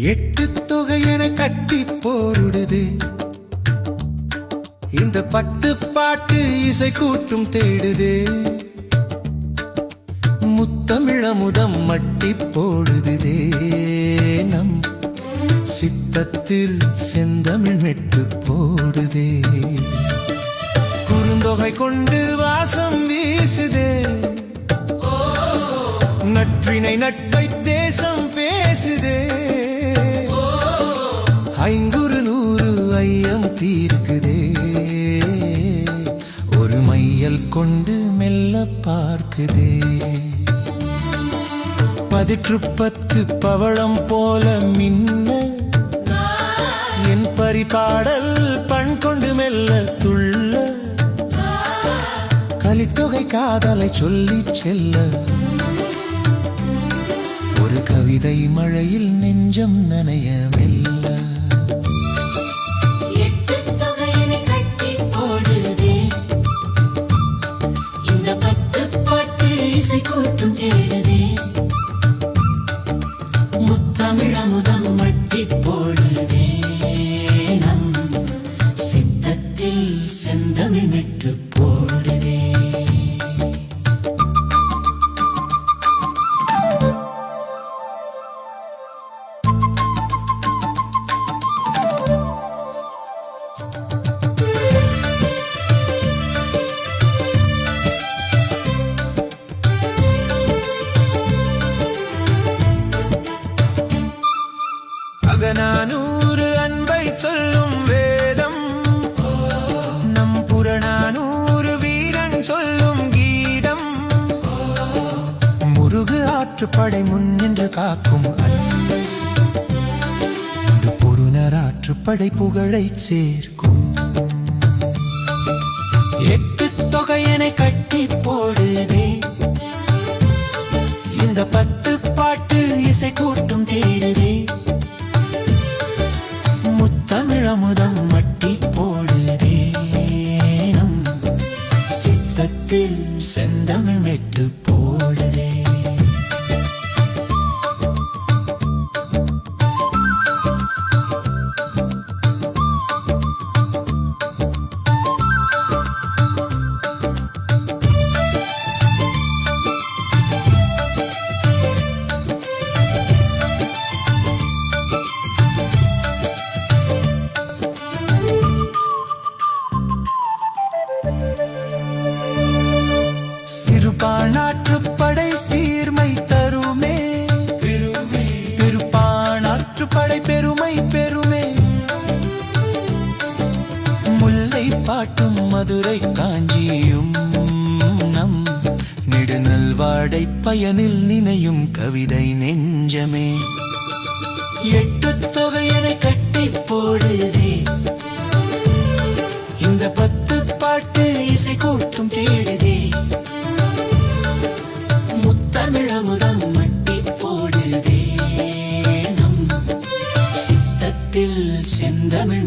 எட்டு தொகை என கட்டி போடுது இந்த பத்து பாட்டு இசை கூட்டும் தேடுதே முத்தமிழமுதம் மட்டி போடுதே நம் சித்தத்தில் செந்தமிழ் மெட்டு போடுதே குறுந்தொகை கொண்டு வாசம் வீசுதே நற்றினை நட்பை தேசம் பேசுதே ஐங்குறு நூறு ஐயம் தீர்க்குதே ஒரு மையல் கொண்டு மெல்ல பார்க்குதே பதிற்று பத்து பவளம் போல மின்ன என் பரிபாடல் பண் கொண்டு மெல்ல துள்ள கலித்தொகை காதலை சொல்லி செல்ல ஒரு கவிதை மழையில் நெஞ்சம் நனைய மெல்ல எட்டு தொகையினை கட்டி போடுதே இந்த பத்து பாட்டு இசை கூட்டும் தேடுதே முத்தமிழமுதம் மட்டி போடுதே நம் சித்தத்தில் செந்தமிழ் மெட்டு போடுதே அகநானூறு அன்பை சொல்லும் வேதம் நம் புறநானூறு வீரன் சொல்லும் கீதம் முருகு ஆற்றுப்படை முன்னின்று காக்கும் இந்த பொருணர் ஆற்றுப்படை புகழை சேர்க்கும் எட்டு தொகையனை கட்டி போடுதே இந்த பத்து பாட்டு இசை கூட்டும் தேடுதே முத்தமிழமுதம் மட்டி போடுதே நம் சித்தத்தில் செந்தமிழ் மெட்டு போடுதே சிறுபாணாற்றுப்படை சீர்மை தருமே பெருப்பாணாற்றுப்படை பெருமை பெருமே முல்லை பாட்டும் மதுரை காஞ்சியும் நம் நெடுநல்வாடை பயனில் நினையும் கவிதை நெஞ்சமே எட்டு தொகையனை கட்டி போடுதே இந்த பத்து பாட்டு இசை கூட்டும் தேடுதே முத்தமிழமுதம் மட்டி போடுதே நம் சித்தத்தில் செந்தமிழ்